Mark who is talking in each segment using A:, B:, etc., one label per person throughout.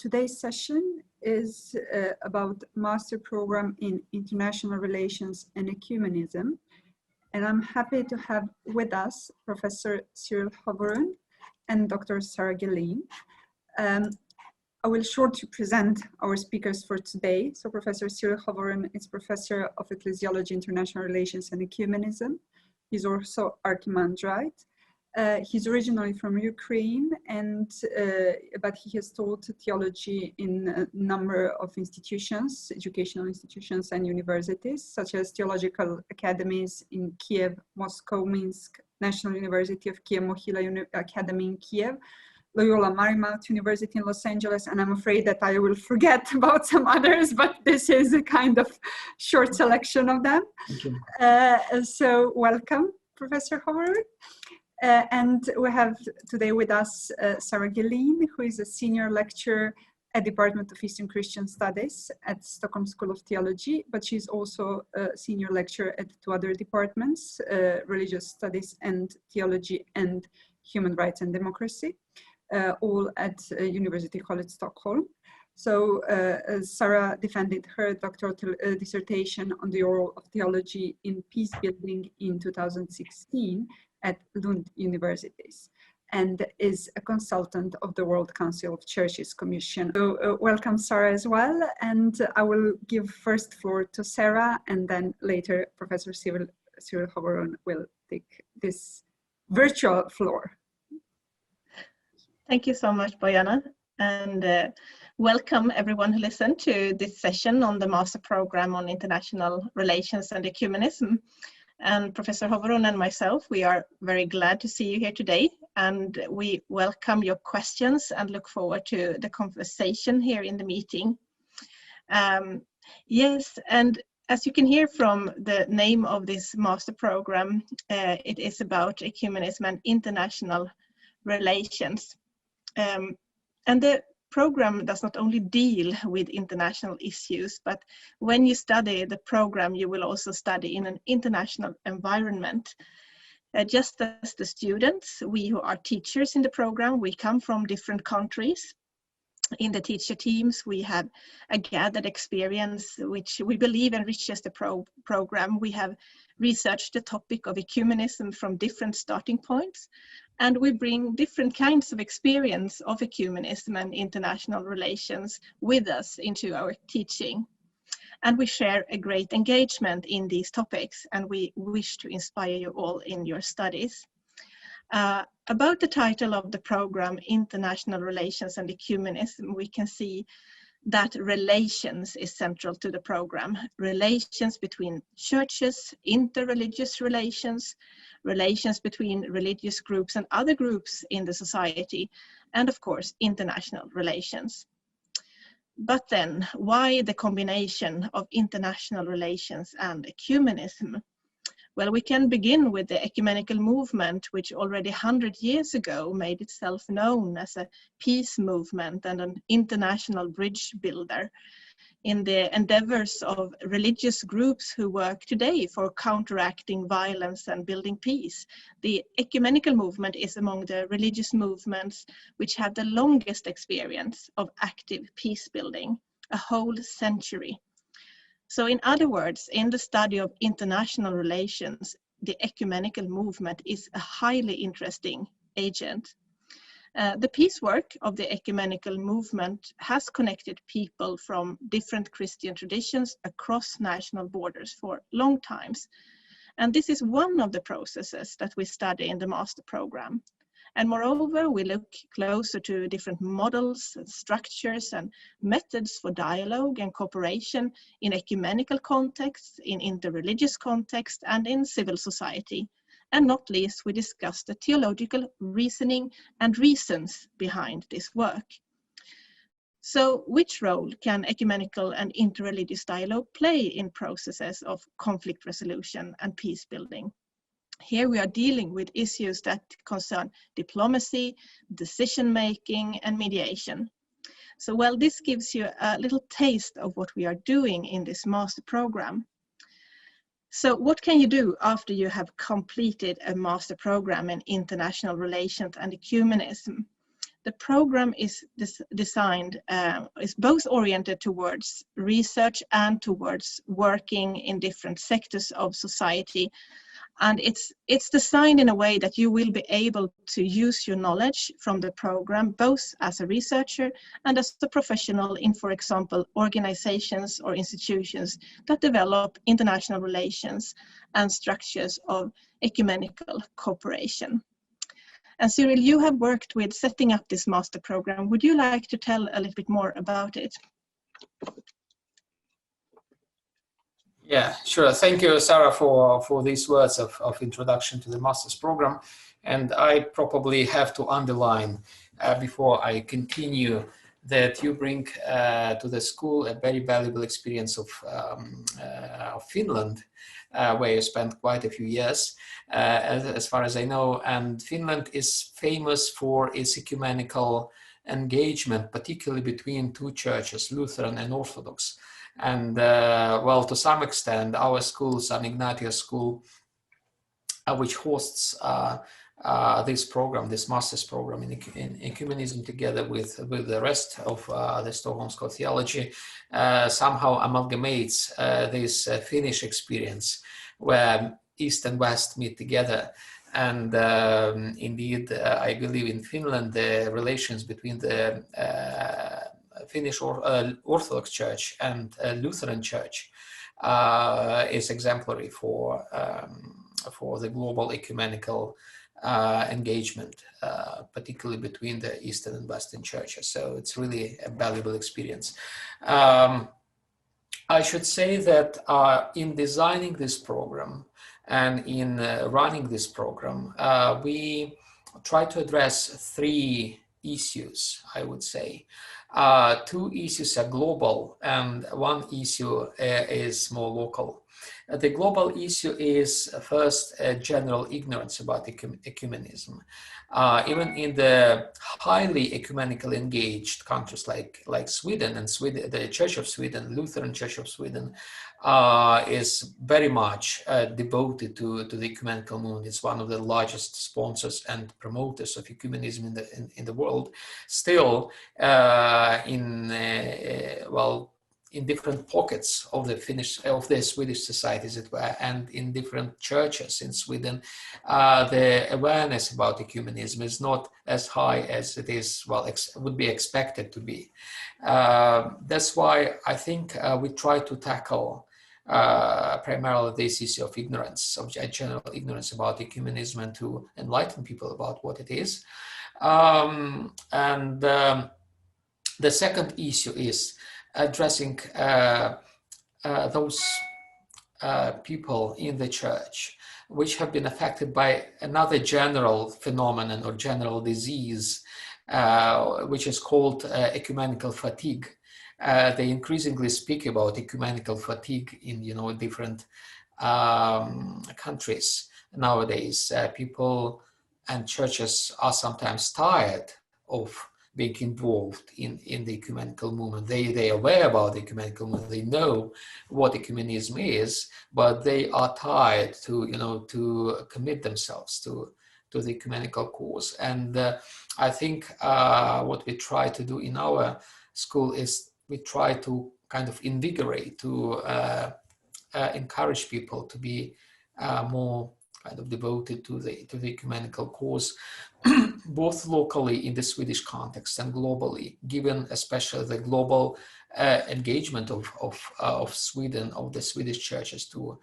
A: Today's session is about Master Program in International Relations and Ecumenism. And I'm happy to have with us Professor Cyril Hovorun and Dr. Sarah Gelin. I will shortly present our speakers for today. So Professor Cyril Hovorun is Professor of Ecclesiology, International Relations and Ecumenism. He's also Archimandrite. He's originally from Ukraine, but he has taught theology in a number of institutions, educational institutions and universities, such as theological academies in Kiev, Moscow, Minsk, National University of Kiev, Mohyla Academy in Kiev, Loyola Marymount University in Los Angeles, and I'm afraid that I will forget about some others, but this is a kind of short selection of them.
B: Thank you.
A: So welcome, Professor Hovorun. And we have today with us Sarah Gelin, who is a senior lecturer at Department of Eastern Christian Studies at Stockholm School of Theology, but she's also a senior lecturer at two other departments, Religious Studies and Theology and Human Rights and Democracy, all at University College Stockholm. So Sarah defended her doctoral dissertation on the role of theology in peace building in 2016 at Lund Universities, and is a consultant of the World Council of Churches Commission. So welcome, Sarah, as well. And I will give first floor to Sarah, and then later Professor Cyril Hovorun will take this virtual floor.
C: Thank you so much, Bojana, and welcome everyone who listened to this session on the Master Program on International Relations and Ecumenism. And Professor Hovorun and myself, we are very glad to see you here today, and we welcome your questions and look forward to the conversation here in the meeting. Yes, and as you can hear from the name of this master program, it is about ecumenism and international relations. And the program does not only deal with international issues, but when you study the program, you will also study in an international environment. Just as the students, we who are teachers in the program, we come from different countries. In the teacher teams, we have a gathered experience which we believe enriches the program. We have researched the topic of ecumenism from different starting points, and we bring different kinds of experience of ecumenism and international relations with us into our teaching. And we share a great engagement in these topics, and we wish to inspire you all in your studies. About the title of the program, International Relations and Ecumenism, we can see that relations is central to the program. Relations between churches, interreligious relations, relations between religious groups and other groups in the society, and of course, international relations. But then, why the combination of international relations and ecumenism? Well, we can begin with the ecumenical movement, which already 100 years ago made itself known as a peace movement and an international bridge builder in the endeavors of religious groups who work today for counteracting violence and building peace. The ecumenical movement is among the religious movements which have the longest experience of active peace building, a whole century. So in other words, in the study of international relations, the ecumenical movement is a highly interesting agent. The peace work of the ecumenical movement has connected people from different Christian traditions across national borders for long times. And this is one of the processes that we study in the master program. And moreover, we look closer to different models, and structures and methods for dialogue and cooperation in ecumenical contexts, in interreligious context, and in civil society. And not least, we discuss the theological reasoning and reasons behind this work. So which role can ecumenical and interreligious dialogue play in processes of conflict resolution and peace building? Here we are dealing with issues that concern diplomacy, decision-making, and mediation. So, well, this gives you a little taste of what we are doing in this master program. So what can you do after you have completed a master program in international relations and ecumenism? the program is designed, is both oriented towards research and towards working in different sectors of society. And it's designed in a way that you will be able to use your knowledge from the program, both as a researcher and as a professional in, for example, organizations or institutions that develop international relations and structures of ecumenical cooperation. And Cyril, you have worked with setting up this master program. Would you like to tell a little bit more about it?
B: Yeah, sure. Thank you, Sarah, for these words of introduction to the master's program. And I probably have to underline before I continue that you bring to the school a very valuable experience of Finland, where you spent quite a few years, as far as I know. And Finland is famous for its ecumenical engagement, particularly between two churches, Lutheran and Orthodox. And well, to some extent, our school, San Ignatius School, which hosts this program, this master's program in ecumenism, together with the rest of the Stockholm School of Theology, somehow amalgamates this Finnish experience where East and West meet together. And indeed, I believe in Finland, the relations between the Finnish Orthodox Church and Lutheran Church is exemplary for the global ecumenical engagement, particularly between the Eastern and Western churches. So it's really a valuable experience. I should say that in designing this program and in running this program, we try to address three issues, I would say. Two issues are global and one issue is more local. The global issue is first general ignorance about ecumenism. Even in the highly ecumenically engaged countries like Sweden, and the Church of Sweden, Lutheran Church of Sweden, is very much devoted to the ecumenical movement. It's one of the largest sponsors and promoters of ecumenism in the world. Still, in different pockets of the Swedish societies, and in different churches in Sweden, the awareness about ecumenism is not as high as it is, would be expected to be. That's why I think we try to tackle primarily this issue of ignorance, of general ignorance about ecumenism, and to enlighten people about what it is. The second issue is addressing those people in the church which have been affected by another general phenomenon or general disease, which is called ecumenical fatigue. They increasingly speak about ecumenical fatigue in different countries nowadays. People and churches are sometimes tired of being involved in the ecumenical movement. They are aware about the ecumenical movement. They know what ecumenism is, but they are tired to commit themselves to the ecumenical cause. And I think what we try to do in our school is we try to kind of invigorate, to encourage people to be more kind of devoted to the ecumenical cause, both locally in the Swedish context and globally, given especially the global engagement of Sweden, of the Swedish churches to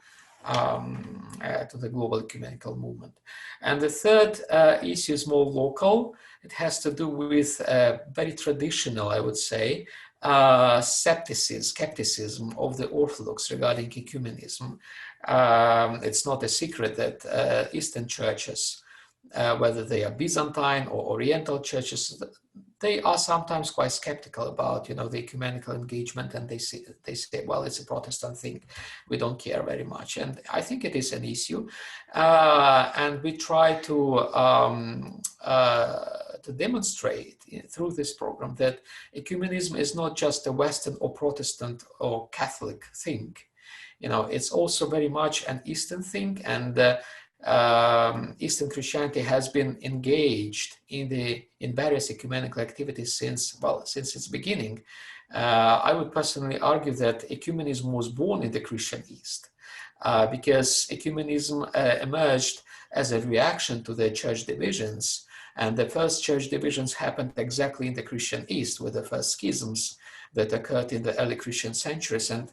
B: the global ecumenical movement. And the third issue is more local. It has to do with very traditional, I would say, skepticism of the Orthodox regarding ecumenism. It's not a secret that Eastern churches, whether they are Byzantine or Oriental churches, they are sometimes quite skeptical about the ecumenical engagement, and they say, well, it's a Protestant thing, we don't care very much. And I think it is an issue, and we try to demonstrate through this program that ecumenism is not just a Western or Protestant or Catholic thing. It's also very much an Eastern thing, and Eastern Christianity has been engaged in various ecumenical activities since its beginning. I would personally argue that ecumenism was born in the Christian East, because ecumenism emerged as a reaction to the church divisions. And the first church divisions happened exactly in the Christian East, with the first schisms that occurred in the early Christian centuries. And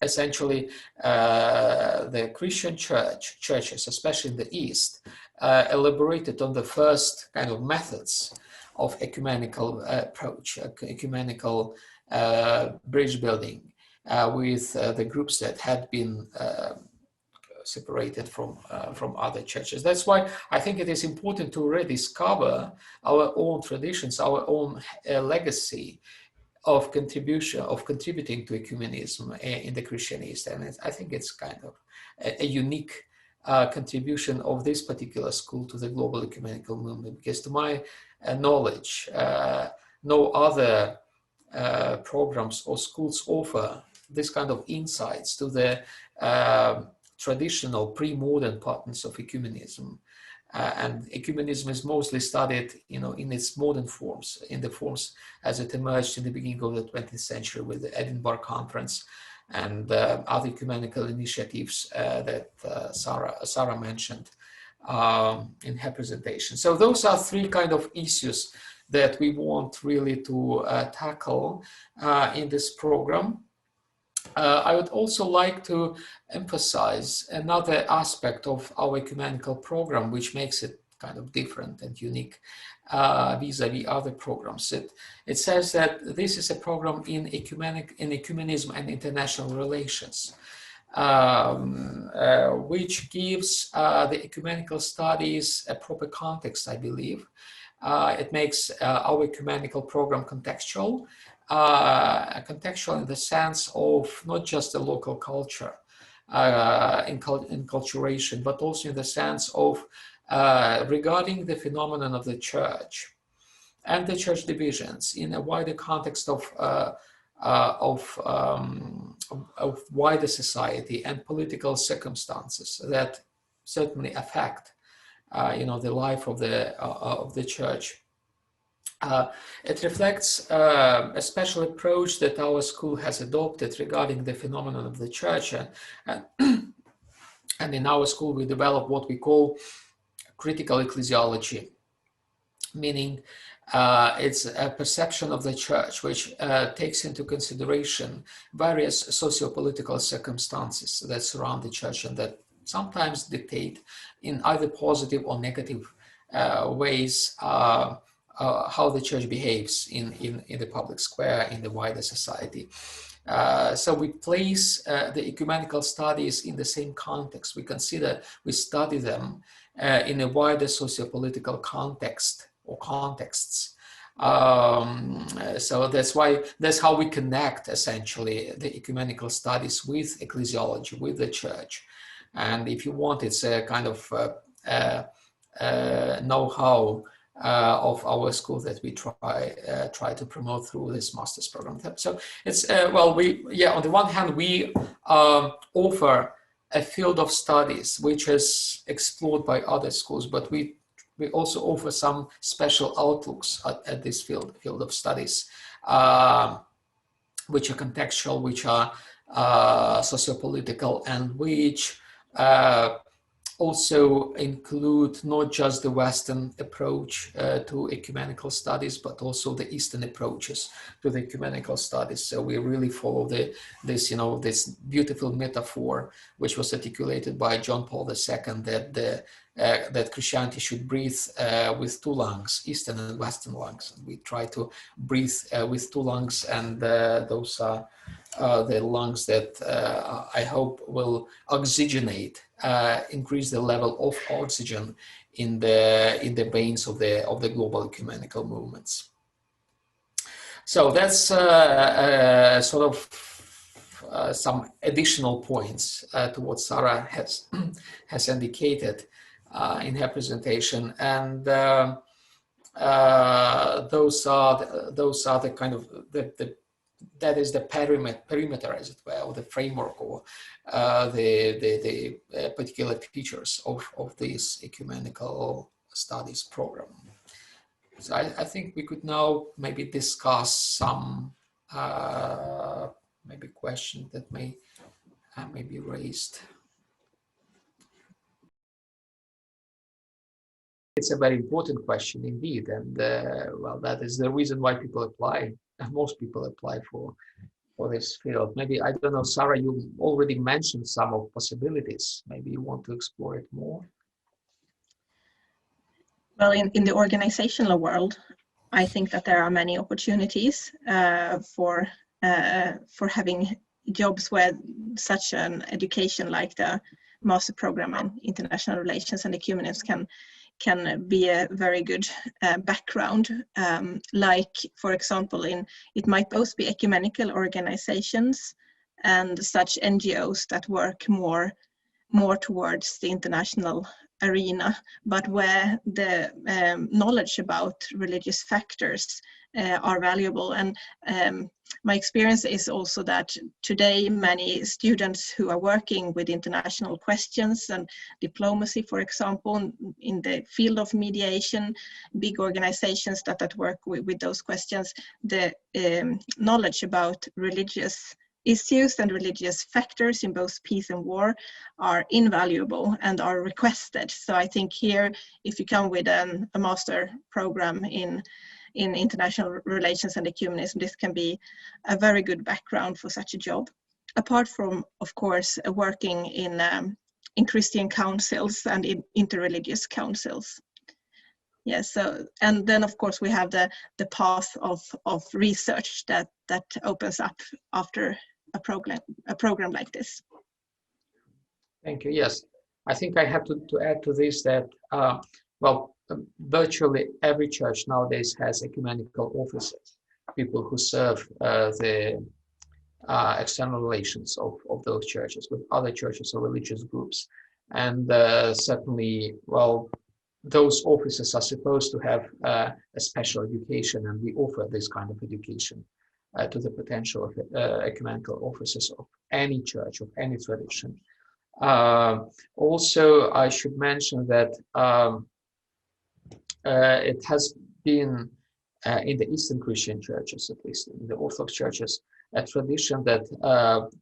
B: essentially, the Christian churches, especially in the East, elaborated on the first kind of methods of ecumenical approach, ecumenical bridge building with the groups that had been separated from other churches. That's why I think it is important to rediscover our own traditions, our own legacy of contributing to ecumenism in the Christian East. And I think it's kind of a unique contribution of this particular school to the global ecumenical movement, because to my knowledge, no other programs or schools offer this kind of insights to the traditional pre-modern patterns of ecumenism. And ecumenism is mostly studied, in its modern forms, in the forms as it emerged in the beginning of the 20th century with the Edinburgh Conference and other ecumenical initiatives that Sarah mentioned in her presentation. So those are three kind of issues that we want really to tackle in this program. I would also like to emphasize another aspect of our ecumenical program, which makes it kind of different and unique vis-a-vis other programs. It says that this is a program in ecumenism and international relations, which gives the ecumenical studies a proper context, I believe. It makes our ecumenical program contextual. Contextual in the sense of not just the local culture, enculturation, but also in the sense of regarding the phenomenon of the church and the church divisions in a wider context of wider society and political circumstances that certainly affect, the life of the church. It reflects a special approach that our school has adopted regarding the phenomenon of the church. And in our school, we develop what we call critical ecclesiology, meaning it's a perception of the church which takes into consideration various socio-political circumstances that surround the church and that sometimes dictate in either positive or negative ways how the church behaves in the public square, in the wider society. So we place the ecumenical studies in the same context. We study them in a wider socio-political context or contexts. So that's how we connect essentially the ecumenical studies with ecclesiology, with the church. And if you want, it's a kind of know-how of our school that we try to promote through this master's program. So it's on the one hand we offer a field of studies which is explored by other schools, but we also offer some special outlooks at this field of studies, which are contextual, which are socio-political, and which also include not just the Western approach to ecumenical studies, but also the Eastern approaches to the ecumenical studies. So we really follow this beautiful metaphor, which was articulated by John Paul II, that Christianity should breathe with two lungs, Eastern and Western lungs. We try to breathe with two lungs, and those are the lungs that I hope will oxygenate, increase the level of oxygen in the veins of the global ecumenical movements. So that's sort of some additional points to what Sarah has indicated in her presentation, and those are the kind of the that is the perimeter, as it were, or the framework, or the particular features of this ecumenical studies program. So I think we could now maybe discuss some maybe questions that may be raised. It's a very important question indeed, and well, that is the reason why people apply. Most people apply for this field. Maybe, I don't know, Sarah, you already mentioned some of possibilities. Maybe you want to explore it more.
C: Well, in the organizational world, I think that there are many opportunities for having jobs where such an education like the master program in international relations and ecumenism can be a very good background. Like, for example, it might both be ecumenical organizations and such NGOs that work more towards the international arena, but where the knowledge about religious factors are valuable. And my experience is also that today many students who are working with international questions and diplomacy, for example, in the field of mediation, big organizations that work with those questions, the knowledge about religious issues and religious factors in both peace and war are invaluable and are requested. So I think here, if you come with a master program in international relations and ecumenism, this can be a very good background for such a job. Apart from, of course, working in Christian councils and in interreligious councils. Yes, so, and then of course we have the path of research that opens up after a program like this.
B: Thank you. Yes, I think I have to add to this that well, virtually every church nowadays has ecumenical officers, people who serve the external relations of those churches with other churches or religious groups, and certainly, well, those officers are supposed to have a special education, and we offer this kind of education to the potential ecumenical officers of any church, of any tradition. Also, I should mention that it has been in the Eastern Christian churches, at least in the Orthodox churches, a tradition that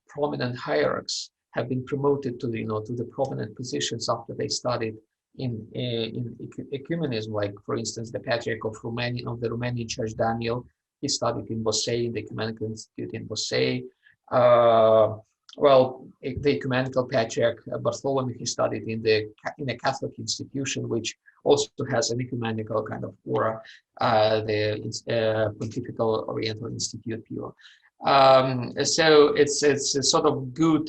B: prominent hierarchs have been promoted to the prominent positions after they studied in ecumenism. Like, for instance, the Patriarch of Romania, of the Romanian Church, Daniel, he studied in Bosei, in the Ecumenical Institute in Bosei. Well, the Ecumenical Patriarch Bartholomew, he studied in a Catholic institution, which also has an ecumenical kind of aura, the Pontifical Oriental Institute, Pure. So it's a sort of good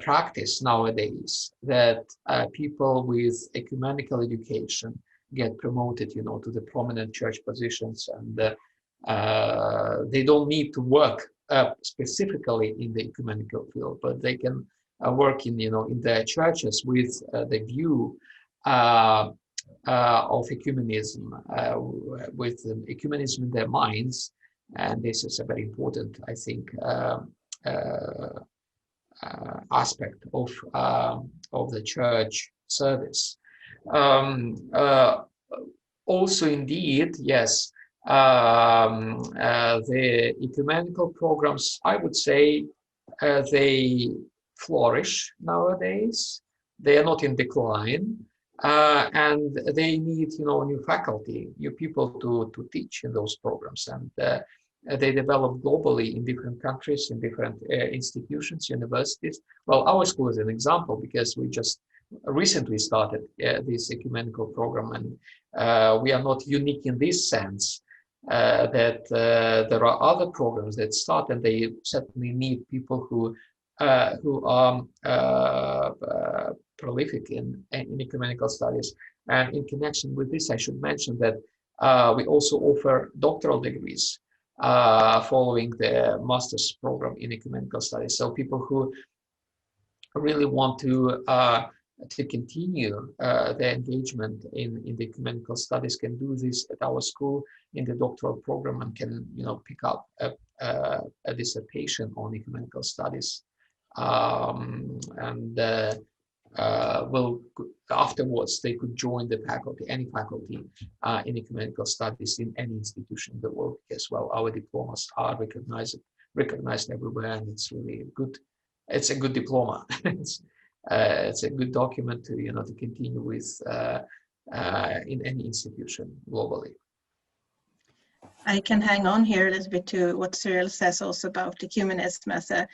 B: practice nowadays that people with ecumenical education get promoted, to the prominent church positions, and they don't need to work specifically in the ecumenical field, but they can work in their churches with the view of ecumenism, with ecumenism in their minds, and this is a very important, I think, aspect of the church service. Also, indeed, yes, the ecumenical programs, I would say, they flourish nowadays. They are not in decline, and they need, new faculty, new people to teach in those programs, and they develop globally in different countries, in different institutions, universities. Well, our school is an example because we just recently started this ecumenical program, and we are not unique in this sense. That there are other programs that start, and they certainly need people who are prolific in ecumenical studies. And in connection with this, I should mention that we also offer doctoral degrees following the master's program in ecumenical studies. So people who really want to to continue their engagement in the ecumenical studies can do this at our school in the doctoral program and can, pick up a dissertation on ecumenical studies. Well, afterwards they could join the faculty, any faculty in ecumenical studies in any institution in the world, because well, our diplomas are recognized everywhere, and it's really good. It's a good diploma. It's a good document to to continue with in any institution globally.
C: I can hang on here a little bit to what Cyril says also about ecumenism as a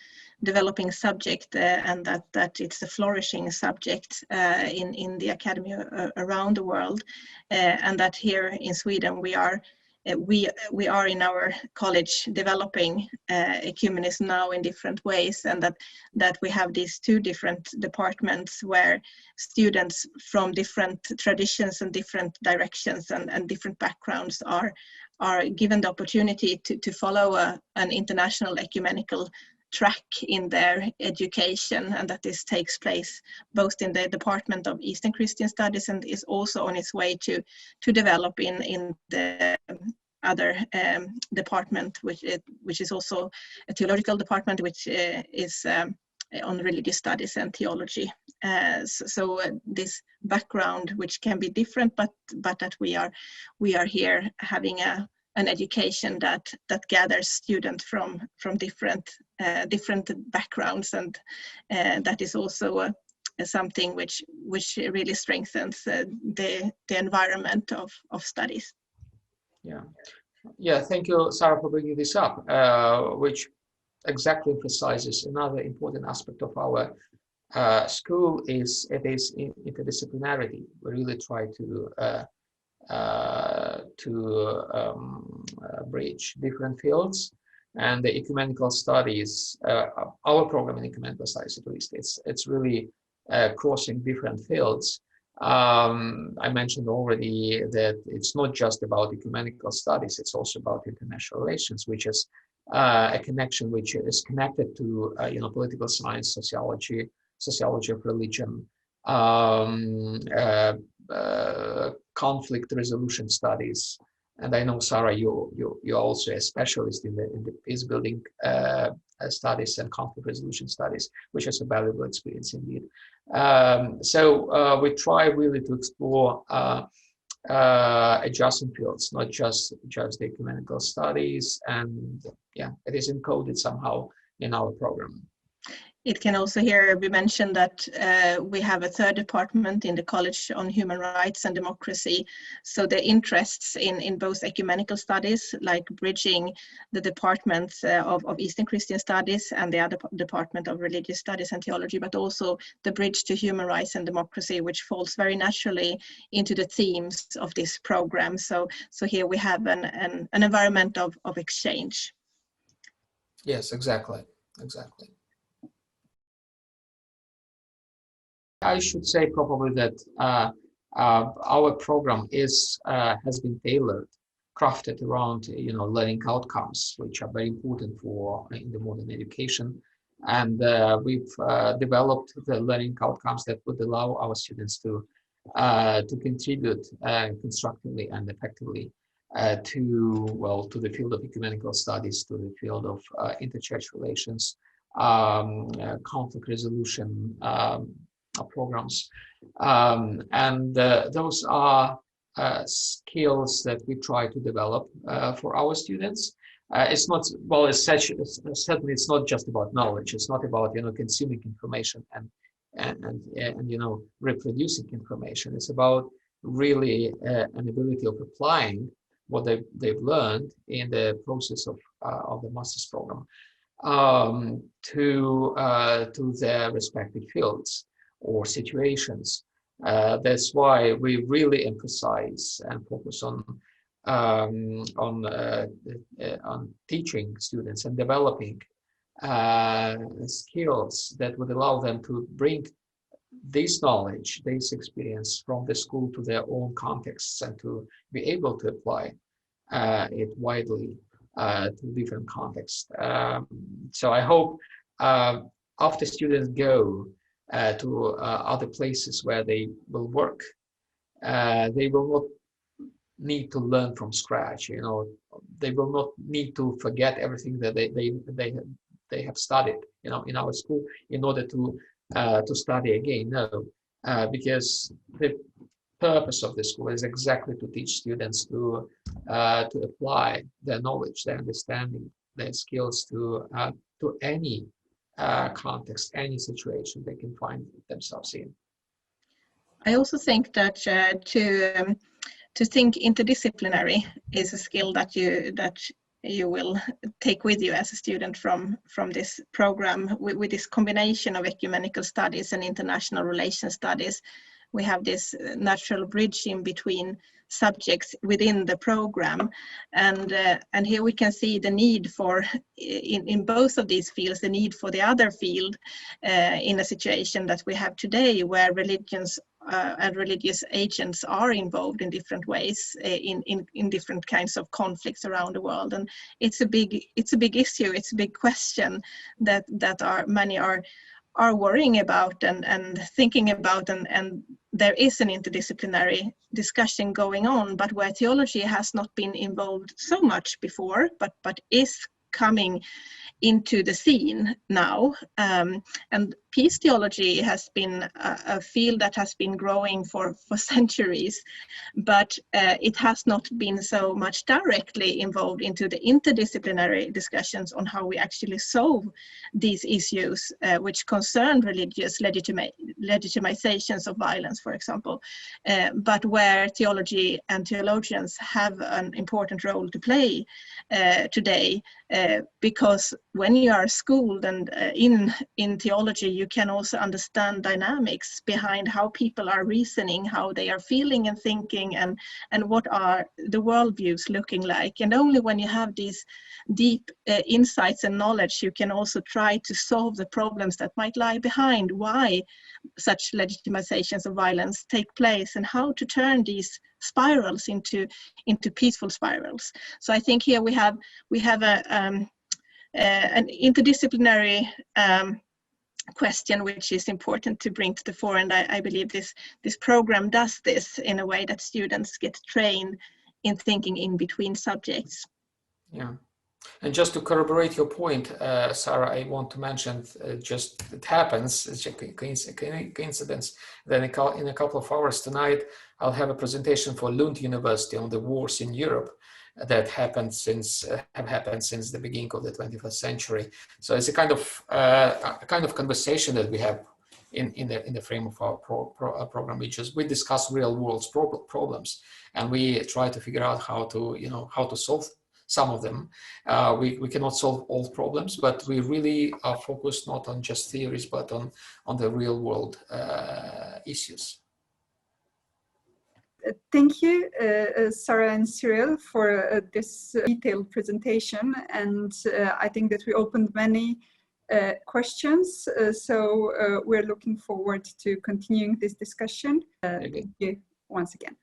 C: developing subject, and that it's a flourishing subject in the academy around the world, and that here in Sweden we are in our college developing ecumenism now in different ways, and that we have these two different departments where students from different traditions and different directions and different backgrounds are given the opportunity to follow an international ecumenical track in their education, and that this takes place both in the Department of Eastern Christian Studies and is also on its way to develop in the other department, which is also a theological department, which is on religious studies and theology. So this background, which can be different, but that we are here having an education that gathers students from different backgrounds, and that is also something which really strengthens the environment of studies.
B: Yeah. Thank you, Sarah, for bringing this up, which exactly emphasizes another important aspect of our school is interdisciplinarity. We really try to bridge different fields, and the ecumenical studies, our program in ecumenical studies at least, it's really crossing different fields. I mentioned already that it's not just about ecumenical studies, it's also about international relations, which is a connection which is connected to political science, sociology of religion, conflict resolution studies. And I know, Sarah, you're also a specialist in the peace building studies and conflict resolution studies, which is a valuable experience indeed. So we try really to explore adjacent fields, not just the ecumenical studies, and yeah, it is encoded somehow in our program.
C: It can also here be mentioned that we have a third department in the College on Human Rights and Democracy. So the interests in both ecumenical studies, like bridging the departments of Eastern Christian Studies and the other department of Religious Studies and Theology, but also the bridge to human rights and democracy, which falls very naturally into the themes of this program. So here we have an environment of exchange.
B: Yes, exactly. I should say probably that our program has been tailored, crafted around learning outcomes, which are very important for in the modern education, and we've developed the learning outcomes that would allow our students to contribute constructively and effectively to the field of ecumenical studies, to the field of interchurch relations, conflict resolution programs, and those are skills that we try to develop for our students. It's not, well, certainly it's not just about knowledge. It's not about consuming information and reproducing information. It's about really an ability of applying what they've learned in the process of the master's program to their respective fields or situations. That's why we really emphasize and focus on teaching students and developing skills that would allow them to bring this knowledge, this experience from the school to their own contexts, and to be able to apply it widely to different contexts. So I hope after students go to other places where they will work. They will not need to learn from scratch. You know, they will not need to forget everything that they have studied, you know, in our school in order to study again. No, because the purpose of the school is exactly to teach students to apply their knowledge, their understanding, their skills to any context, any situation they can find themselves in.
C: I also think that to think interdisciplinary is a skill that you will take with you as a student from this program with this combination of ecumenical studies and international relations studies. We have this natural bridge in between subjects within the program, and here we can see the need for in both of these fields, the need for the other field in a situation that we have today where religions and religious agents are involved in different ways in different kinds of conflicts around the world. And it's a big issue, it's a big question that many are worrying about and thinking about, and there is an interdisciplinary discussion going on, but where theology has not been involved so much before, but is coming into the scene now. And peace theology has been a field that has been growing for centuries, but it has not been so much directly involved into the interdisciplinary discussions on how we actually solve these issues which concern religious legitimizations of violence, for example, but where theology and theologians have an important role to play today, because when you are schooled and in theology, you can also understand dynamics behind how people are reasoning, how they are feeling and thinking, and what are the worldviews looking like. And only when you have these deep insights and knowledge, you can also try to solve the problems that might lie behind why such legitimizations of violence take place, and how to turn these spirals into peaceful spirals. So I think here we have an interdisciplinary question which is important to bring to the fore, and I believe this program does this in a way that students get trained in thinking in between subjects.
B: Yeah. And just to corroborate your point, Sarah, I want to mention just it happens, it's a coincidence, that in a couple of hours tonight, I'll have a presentation for Lund University on the wars in Europe that have happened since the beginning of the 21st century. So it's a kind of conversation that we have in the frame of our program, which is we discuss real world problems, and we try to figure out how to solve some of them. We cannot solve all problems, but we really are focused not on just theories, but on the real world issues.
A: Thank you, Sarah and Cyril, for this detailed presentation. And I think that we opened many questions. So we're looking forward to continuing this discussion. Thank you once again.